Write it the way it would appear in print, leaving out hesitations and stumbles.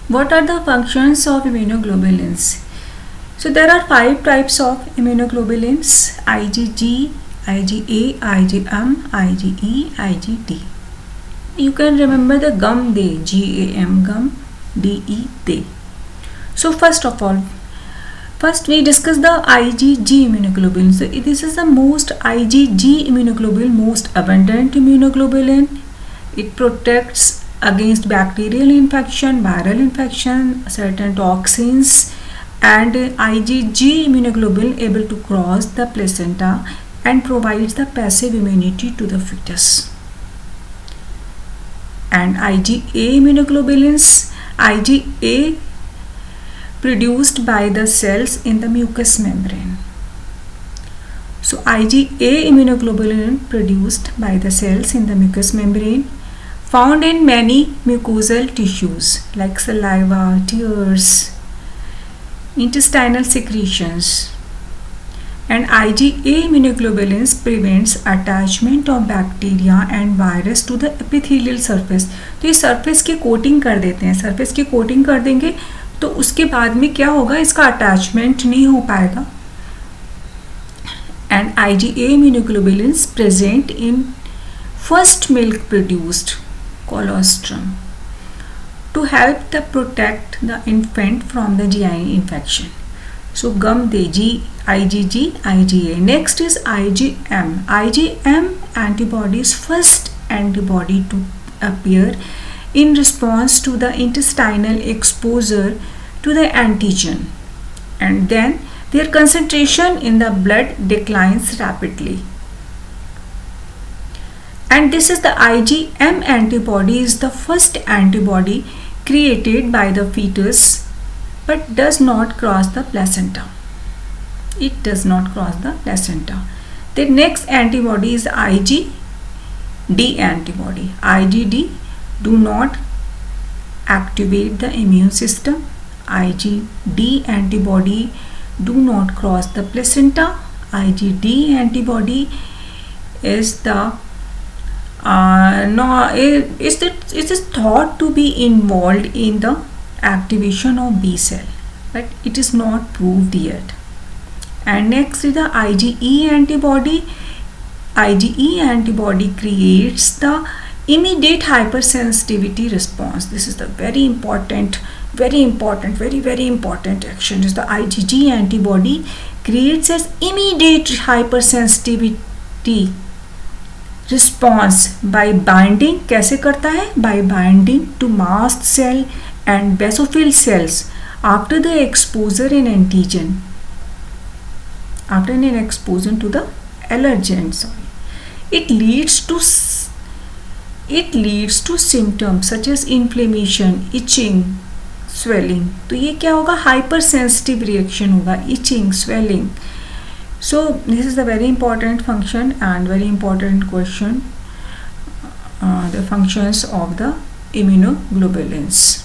What are the functions of immunoglobulins? So there are 5 types of immunoglobulins: IgG, IgA, IgM, IgE, IgD. You can remember the GAM they, GAM, GAM, DE they. So first we discuss the IgG immunoglobulin. So this is the most IgG immunoglobulin, most abundant immunoglobulin. It protects against bacterial infection, viral infection, certain toxins, and IgG immunoglobulin able to cross the placenta and provides the passive immunity to the fetus. And IgA immunoglobulins, IgA produced by the cells in the mucous membrane. So IgA immunoglobulin produced by the cells in the mucous membrane, found in many mucosal tissues like saliva, tears, intestinal secretions. And IgA immunoglobulins prevents attachment of bacteria and virus to the epithelial surface. तो ये surface की coating कर देते हैं, surface की coating कर देंगे तो उसके बाद में क्या होगा, इसका attachment नहीं हो पाएगा. And IgA immunoglobulins present in first milk produced colostrum to help to protect the infant from the GI infection. So GAM they, IgG, IgA. Next is IgM. IgM antibodies, first antibody to appear in response to the intestinal exposure to the antigen, and then their concentration in the blood declines rapidly. And this is the IgM antibody is the first antibody created by the fetus but does not cross the placenta. It does not cross the placenta. The next antibody is IgD antibody. IgD do not activate the immune system. IgD antibody do not cross the placenta. IgD antibody is the it is thought to be involved in the activation of B cell, but it is not proved yet. And next is the IgE antibody. IgE antibody creates the immediate hypersensitivity response. This is the very important action. Is the IgG antibody creates as immediate hypersensitivity response by binding. कैसे करता है? By binding to mast cell and basophil cells after the exposure in antigen, after an exposure to the allergen. It leads to symptoms such as inflammation, itching, swelling. तो ये क्या होगा? Hypersensitive reaction होगा, itching, swelling. So this is the very important function and very important question, the functions of the immunoglobulins.